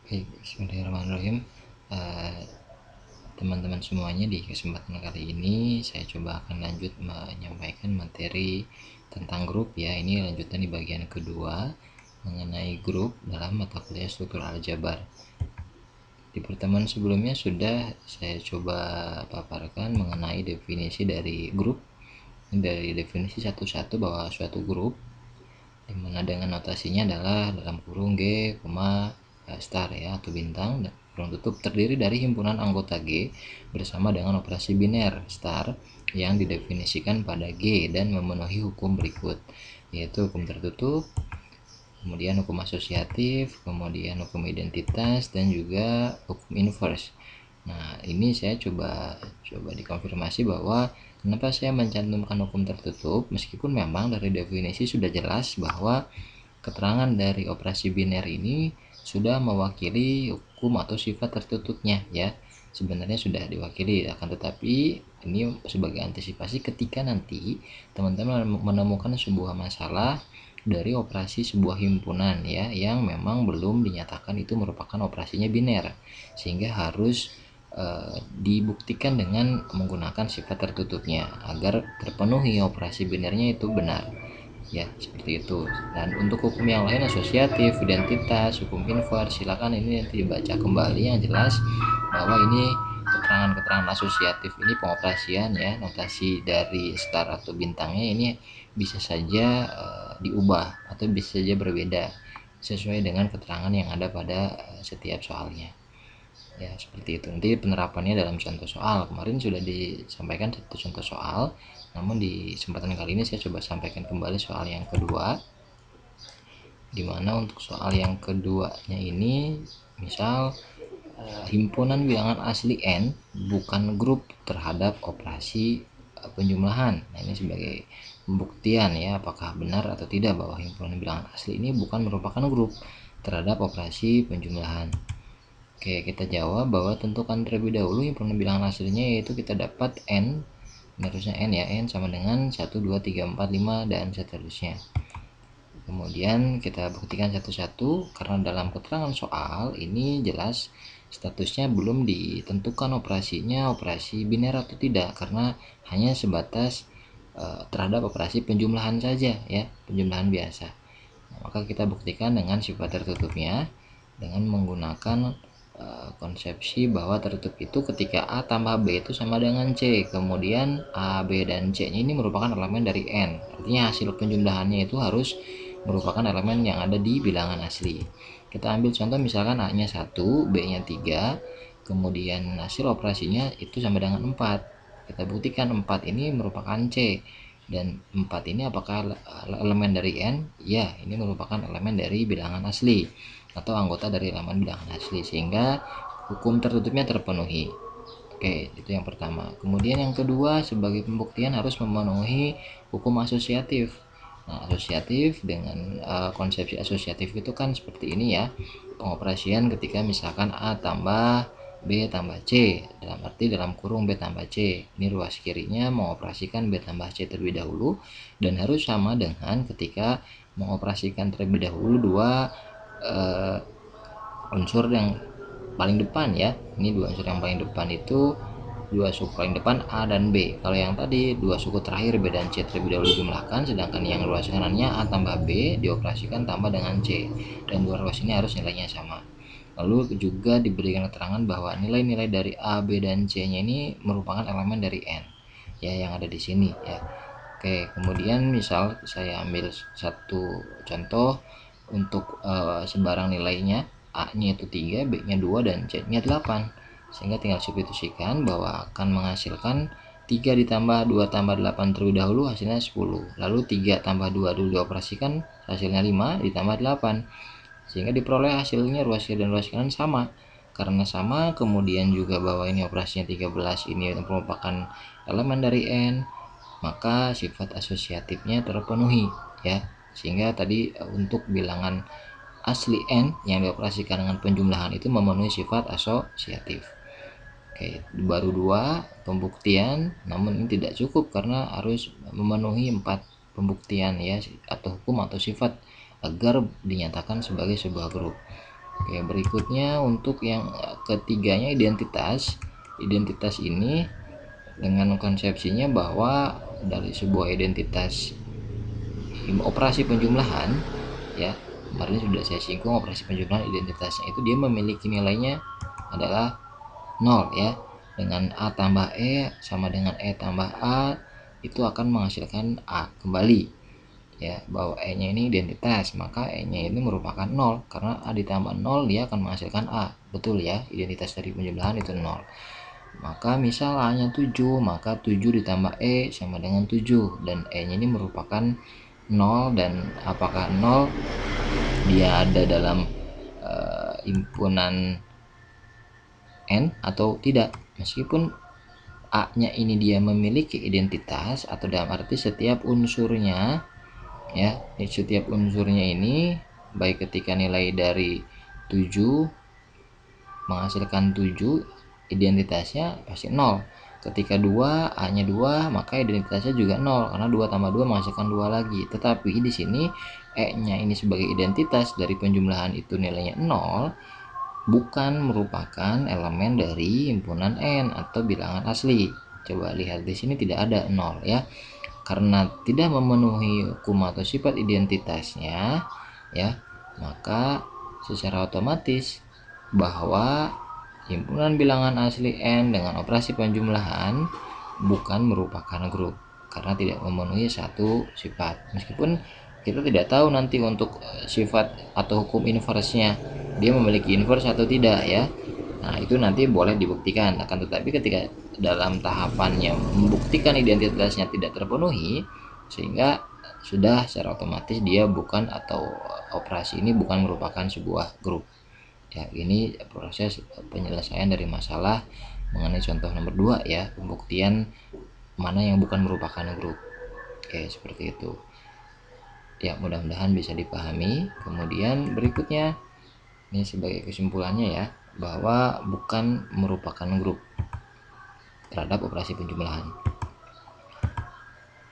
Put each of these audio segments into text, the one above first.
Baik, bismillahirrahmanirrahim. Teman-teman semuanya, di kesempatan kali ini saya coba akan lanjut menyampaikan materi tentang grup ya. Ini lanjutan di bagian kedua mengenai grup dalam mata kuliah struktur aljabar. Di pertemuan sebelumnya sudah saya coba paparkan mengenai definisi dari grup. Dari definisi satu-satu bahwa suatu grup dimana dengan notasinya adalah dalam kurung G, star ya atau bintang, dan kurung tutup, terdiri dari himpunan anggota G bersama dengan operasi biner star yang didefinisikan pada G dan memenuhi hukum berikut, yaitu hukum tertutup, kemudian hukum asosiatif, kemudian hukum identitas, dan juga hukum inverse. Nah, ini saya coba dikonfirmasi bahwa kenapa saya mencantumkan hukum tertutup, meskipun memang dari definisi sudah jelas bahwa keterangan dari operasi biner ini sudah mewakili hukum atau sifat tertutupnya ya. Sebenarnya sudah diwakili, akan tetapi ini sebagai antisipasi ketika nanti teman-teman menemukan sebuah masalah dari operasi sebuah himpunan ya yang memang belum dinyatakan itu merupakan operasinya biner, sehingga harus dibuktikan dengan menggunakan sifat tertutupnya agar terpenuhi operasi binernya itu benar ya, seperti itu. Dan untuk hukum yang lain, asosiatif, identitas, hukum inverse, silakan ini nanti dibaca kembali. Yang jelas bahwa ini keterangan-keterangan asosiatif ini pengoperasian ya, notasi dari star atau bintangnya ini bisa saja diubah atau bisa saja berbeda sesuai dengan keterangan yang ada pada setiap soalnya ya, seperti itu. Nanti penerapannya dalam contoh soal, kemarin sudah disampaikan satu contoh soal, namun di kesempatan kali ini saya coba sampaikan kembali soal yang kedua, dimana untuk soal yang keduanya ini misal himpunan bilangan asli N bukan grup terhadap operasi penjumlahan. Nah, ini sebagai pembuktian ya apakah benar atau tidak bahwa himpunan bilangan asli ini bukan merupakan grup terhadap operasi penjumlahan. Oke, kita jawab bahwa tentukan terlebih dahulu himpunan bilangan aslinya, yaitu kita dapat N, harusnya N ya, N sama dengan 1, 2, 3, 4, 5, dan seterusnya. Kemudian kita buktikan satu-satu, karena dalam keterangan soal ini jelas statusnya belum ditentukan operasinya operasi biner atau tidak, karena hanya sebatas terhadap operasi penjumlahan saja ya, penjumlahan biasa. Nah, maka kita buktikan dengan sifat tertutupnya dengan menggunakan konsepsi bahwa tertutup itu ketika A tambah B itu sama dengan C, kemudian A, B, dan C ini merupakan elemen dari N. Artinya hasil penjumlahannya itu harus merupakan elemen yang ada di bilangan asli. Kita ambil contoh misalkan A nya 1, B nya 3, kemudian hasil operasinya itu sama dengan 4. Kita buktikan 4 ini merupakan C, dan 4 ini apakah elemen dari N? Ya, ini merupakan elemen dari bilangan asli atau anggota dari elemen bilangan asli, sehingga hukum tertutupnya terpenuhi. Oke, itu yang pertama. Kemudian yang kedua, sebagai pembuktian harus memenuhi hukum asosiatif. Nah, asosiatif dengan konsepsi asosiatif itu kan seperti ini ya. Pengoperasian ketika misalkan A tambah B tambah C, dalam arti dalam kurung B tambah C. Ini ruas kirinya mengoperasikan B tambah C terlebih dahulu, dan harus sama dengan ketika mengoperasikan terlebih dahulu dua unsur yang paling depan ya. Ini dua unsur yang paling depan itu dua suku paling depan A dan B. Kalau yang tadi dua suku terakhir B dan C terlebih dahulu dijumlahkan, sedangkan yang ruas kanannya A tambah B dioperasikan tambah dengan C, dan dua ruas ini harus nilainya sama. Lalu juga diberikan keterangan bahwa nilai-nilai dari A, B, dan C-nya ini merupakan elemen dari N ya yang ada di sini ya. Oke, kemudian misal saya ambil satu contoh untuk sebarang nilainya, A-nya itu 3, B-nya 2, dan C-nya 8. Sehingga tinggal substitusikan bahwa akan menghasilkan 3 ditambah 2 tambah 8 terlebih dahulu hasilnya 10. Lalu 3 tambah 2 dulu dioperasikan hasilnya 5 ditambah 8. Sehingga diperoleh hasilnya ruas kiri dan ruas kanan sama. Karena sama, kemudian juga bahwa ini operasinya 13 ini merupakan elemen dari N, maka sifat asosiatifnya terpenuhi ya. Sehingga tadi untuk bilangan asli N yang dioperasikan dengan penjumlahan itu memenuhi sifat asosiatif. Oke, baru dua pembuktian, namun ini tidak cukup karena harus memenuhi 4 pembuktian ya, atau hukum atau sifat agar dinyatakan sebagai sebuah grup. Oke, berikutnya untuk yang ketiganya identitas. Identitas ini dengan konsepsinya bahwa dari sebuah identitas operasi penjumlahan, ya kemarin sudah saya singgung, operasi penjumlahan identitasnya itu dia memiliki nilainya adalah 0 ya. Dengan A tambah E sama dengan E tambah A itu akan menghasilkan A kembali ya, bahwa E nya ini identitas, maka E nya ini merupakan 0 karena A ditambah 0 dia akan menghasilkan A, betul ya, identitas dari penjumlahan itu 0. Maka misal A nya 7, maka 7 ditambah E sama dengan 7, dan E nya ini merupakan 0, dan apakah 0 dia ada dalam himpunan N atau tidak. Meskipun A nya ini dia memiliki identitas, atau dalam arti setiap unsurnya ya, setiap unsurnya ini baik ketika nilai dari 7 menghasilkan 7, identitasnya pasti 0. Ketika 2, A nya 2, maka identitasnya juga 0 karena 2 tambah 2 menghasilkan 2 lagi. Tetapi di sini E nya ini sebagai identitas dari penjumlahan itu nilainya 0, bukan merupakan elemen dari himpunan N atau bilangan asli. Coba lihat di sini tidak ada 0 ya. Karena tidak memenuhi hukum atau sifat identitasnya ya, maka secara otomatis bahwa himpunan bilangan asli N dengan operasi penjumlahan bukan merupakan grup karena tidak memenuhi satu sifat. Meskipun kita tidak tahu nanti untuk sifat atau hukum inverse-nya dia memiliki inverse atau tidak ya. Nah, itu nanti boleh dibuktikan. Akan tetapi ketika dalam tahapannya membuktikan identitasnya tidak terpenuhi, sehingga sudah secara otomatis dia bukan, atau operasi ini bukan merupakan sebuah grup. Ya, ini proses penyelesaian dari masalah mengenai contoh nomor 2 ya, pembuktian mana yang bukan merupakan grup. Oke, seperti itu. Ya, mudah-mudahan bisa dipahami. Kemudian berikutnya ini sebagai kesimpulannya ya, bahwa bukan merupakan grup terhadap operasi penjumlahan.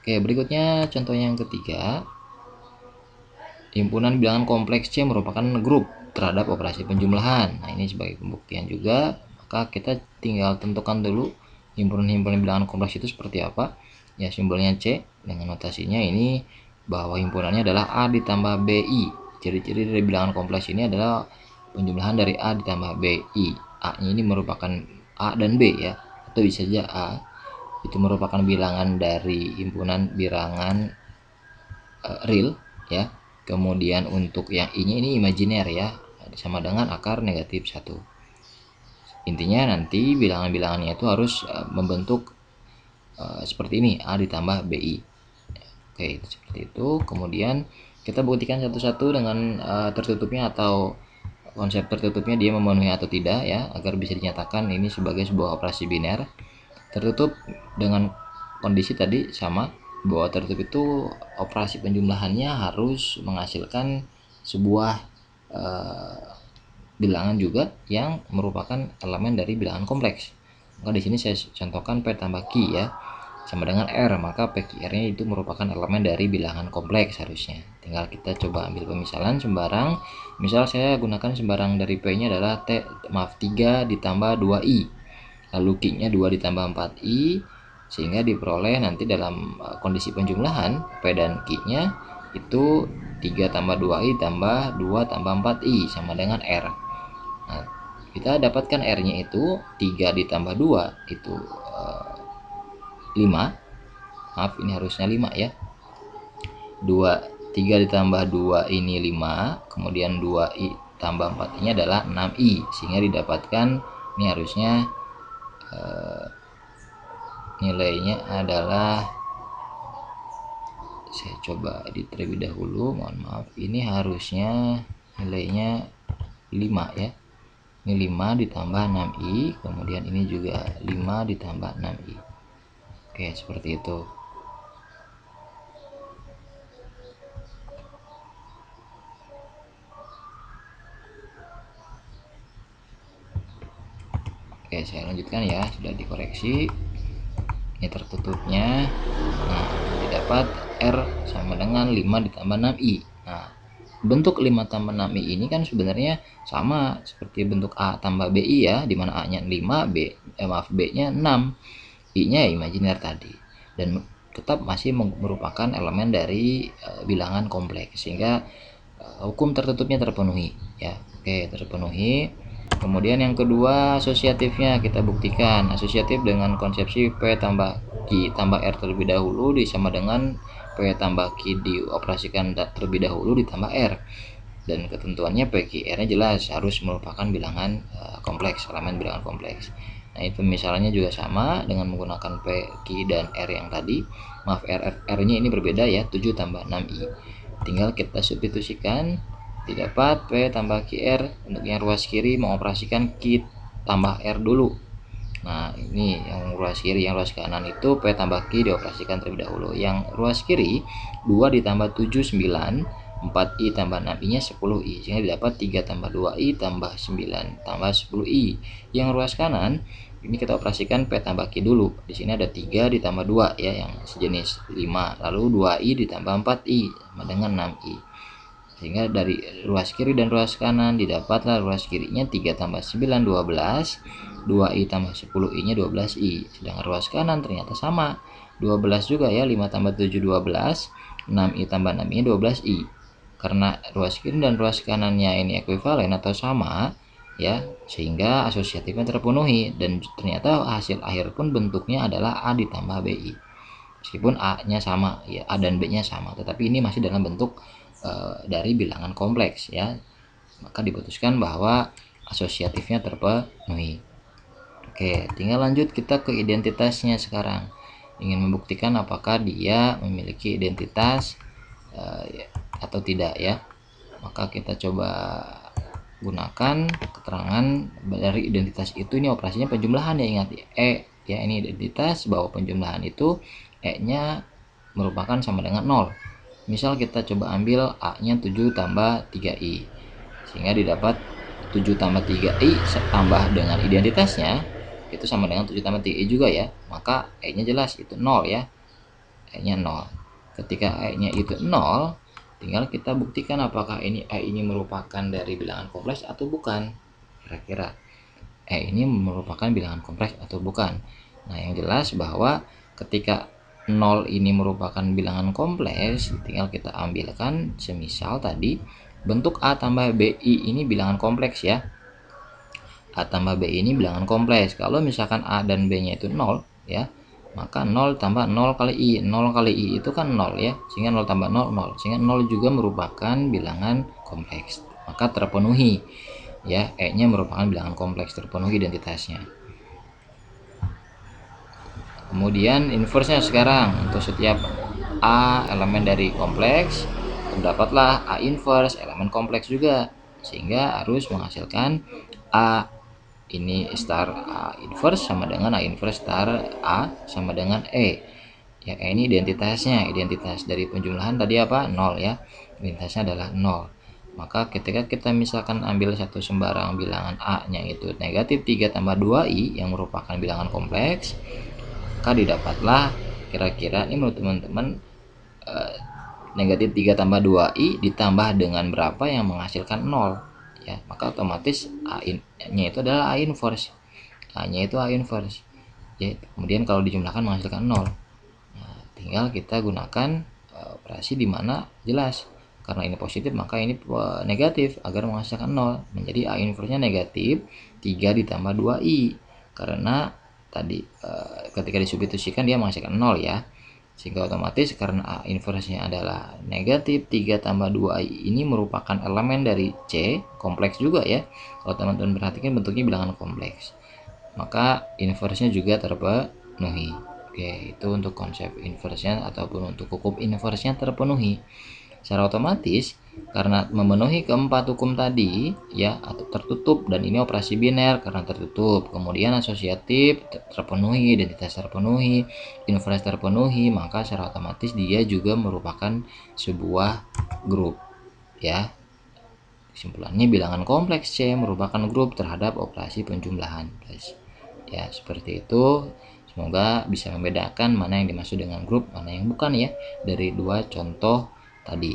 Oke, berikutnya contoh yang ketiga. Himpunan bilangan kompleks C merupakan grup terhadap operasi penjumlahan. Nah, ini sebagai pembuktian juga. Maka kita tinggal tentukan dulu himpunan-himpunan bilangan kompleks itu seperti apa. Ya, simbolnya C dengan notasinya ini bahwa himpunannya adalah A ditambah BI. Ciri-ciri dari bilangan kompleks ini adalah penjumlahan dari A ditambah BI. A-nya ini merupakan A dan B ya, atau bisa saja A itu merupakan bilangan dari himpunan bilangan real ya. Kemudian untuk yang I-nya ini imajiner ya, sama dengan akar negatif 1. Intinya nanti bilangan-bilangannya itu harus membentuk seperti ini, A ditambah BI. Oke, seperti itu. Kemudian kita buktikan satu-satu dengan tertutupnya atau konsep tertutupnya dia memenuhi atau tidak ya, agar bisa dinyatakan ini sebagai sebuah operasi biner. Tertutup dengan kondisi tadi sama, bahwa tertutup itu operasi penjumlahannya harus menghasilkan sebuah bilangan juga yang merupakan elemen dari bilangan kompleks. Maka di sini saya contohkan P tambah Q ya, sama dengan R, maka PQR-nya itu merupakan elemen dari bilangan kompleks harusnya. Tinggal kita coba ambil pemisalan sembarang. Misal saya gunakan sembarang dari P-nya adalah 3 ditambah 2I. Lalu Q-nya 2 ditambah 4I, sehingga diperoleh nanti dalam kondisi penjumlahan P dan Q-nya itu 3 tambah 2I tambah 2 tambah 4I sama dengan R. Nah, kita dapatkan R-nya itu 3 ditambah 2 itu 5. Maaf, ini harusnya 5 ya. 3 ditambah 2 ini 5, kemudian 2I tambah 4 ini adalah 6I, sehingga didapatkan ini harusnya nilainya adalah, saya coba edit terlebih dahulu, mohon maaf, ini harusnya nilainya 5 ya. Ini 5 ditambah 6I, kemudian ini juga 5 ditambah 6I. Oke, seperti itu. Oke, saya lanjutkan ya, sudah dikoreksi. Ini tertutupnya. Nah, didapat R sama dengan 5 ditambah 6I. Nah, bentuk 5 tambah 6i ini kan sebenarnya sama seperti bentuk A tambah BI ya, dimana A nya 5, B nya 6, I nya imajiner tadi, dan tetap masih merupakan elemen dari bilangan kompleks, sehingga hukum tertutupnya terpenuhi ya. Oke, terpenuhi. Kemudian yang kedua, asosiatifnya kita buktikan. Asosiatif dengan konsepsi P tambah Q tambah R terlebih dahulu disama dengan P tambah Q dioperasikan terlebih dahulu ditambah R. Dan ketentuannya P, Q, R nya jelas harus merupakan bilangan kompleks, elemen bilangan kompleks. Nah, itu misalnya juga sama dengan menggunakan P, Q, dan R yang tadi. Maaf, R-nya ini berbeda ya, 7 tambah 6I. Tinggal kita substitusikan, didapat P tambah QR. Untuk yang ruas kiri mengoperasikan Q tambah R dulu. Nah, ini yang ruas kiri. Yang ruas kanan itu P tambah Q dioperasikan terlebih dahulu. Yang ruas kiri 2 ditambah 7 9, 4i tambah 6i nya 10i, sehingga didapat 3 tambah 2i tambah 9 tambah 10i. Yang ruas kanan ini kita operasikan P tambah Q dulu. Di sini ada 3 ditambah 2 ya, yang sejenis 5, lalu 2i ditambah 4i sama dengan 6i. Sehingga dari ruas kiri dan ruas kanan didapatlah ruas kirinya 3 tambah 9 12, 2i tambah 10i nya 12i. Sedangkan ruas kanan ternyata sama, 12 juga ya, 5 tambah 7 12, 6i tambah 6i nya 12i. Karena ruas kiri dan ruas kanannya ini ekuivalen atau sama ya, sehingga asosiatifnya terpenuhi, dan ternyata hasil akhir pun bentuknya adalah A ditambah BI. Meskipun A-nya sama ya, A dan B-nya sama, tetapi ini masih dalam bentuk dari bilangan kompleks ya. Maka diputuskan bahwa asosiatifnya terpenuhi. Oke, tinggal lanjut kita ke identitasnya sekarang. Ingin membuktikan apakah dia memiliki identitas atau tidak ya. Maka kita coba gunakan keterangan dari identitas itu. Ini operasinya penjumlahan ya, ingat ya, ini identitas bahwa penjumlahan itu nya merupakan sama dengan 0. Misal kita coba ambil A nya 7 tambah 3i, sehingga didapat 7 tambah 3i tambah dengan identitasnya itu sama dengan 7 tambah 3i juga ya. Maka E nya jelas itu 0 ya, E nya 0. Ketika E nya itu 0, tinggal kita buktikan apakah E ini merupakan dari bilangan kompleks atau bukan. Kira-kira E ini merupakan bilangan kompleks atau bukan. Nah, yang jelas bahwa ketika 0 ini merupakan bilangan kompleks, tinggal kita ambilkan semisal tadi bentuk A tambah BI ini bilangan kompleks ya. A tambah BI ini bilangan kompleks. Kalau misalkan A dan B-nya itu 0 ya, maka 0 tambah 0 kali I. 0 kali I itu kan 0 ya, sehingga 0 tambah 0 0. Sehingga 0 juga merupakan bilangan kompleks. Maka terpenuhi ya, E-nya merupakan bilangan kompleks, terpenuhi identitasnya. Kemudian inverse-nya sekarang, untuk setiap A elemen dari kompleks, terdapatlah A inverse elemen kompleks juga, sehingga harus menghasilkan A ini star A inverse sama dengan A inverse star A sama dengan E. Ya, ini identitasnya. Identitas dari penjumlahan tadi apa? 0 ya. Identitasnya adalah 0. Maka ketika kita misalkan ambil satu sembarang bilangan A-nya itu negatif 3 tambah 2i yang merupakan bilangan kompleks, maka didapatlah kira-kira ini menurut teman-teman negatif 3 tambah 2i ditambah dengan berapa yang menghasilkan 0 ya. Maka otomatis A-nya itu adalah A inverse. A-nya itu A inverse. Ya, kemudian kalau dijumlahkan menghasilkan 0. Nah, tinggal kita gunakan operasi di mana jelas karena ini positif maka ini negatif agar menghasilkan 0. Menjadi A inverse-nya negatif 3 ditambah 2i. Karena tadi ketika disubstitusikan dia menghasilkan 0 ya, sehingga otomatis karena A inverse-nya adalah negatif 3 tambah 2i ini merupakan elemen dari C, kompleks juga ya. Kalau teman-teman perhatikan bentuknya bilangan kompleks, maka inverse-nya juga terpenuhi. Oke, itu untuk konsep inverse-nya ataupun untuk hukum inverse-nya terpenuhi. Secara otomatis karena memenuhi keempat hukum tadi ya, atau tertutup, dan ini operasi biner karena tertutup, kemudian asosiatif terpenuhi, identitas terpenuhi, inverse terpenuhi, maka secara otomatis dia juga merupakan sebuah grup ya. Kesimpulannya bilangan kompleks C merupakan grup terhadap operasi penjumlahan guys. Ya, seperti itu. Semoga bisa membedakan mana yang dimaksud dengan grup, mana yang bukan ya, dari dua contoh tadi.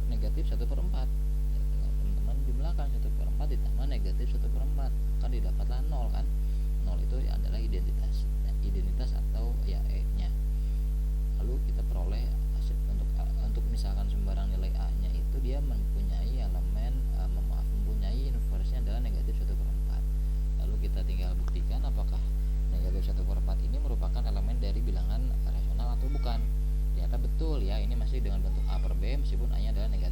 negatif 1/4. Ya, teman-teman jumlahkan 1/4 ditambah negatif 1/4, maka didapatlah 0 kan. 0 itu adalah identitas atau ya E-nya. Lalu kita peroleh untuk misalkan sumbarang nilai A-nya itu dia mempunyai elemen mempunyai inversnya adalah negatif 1/4. Lalu kita tinggal buktikan apakah negatif 1/4 ini merupakan elemen dari bilangan rasional atau bukan. Ternyata betul ya, ini masih dengan bentuk A per B meskipun A nya adalah negatif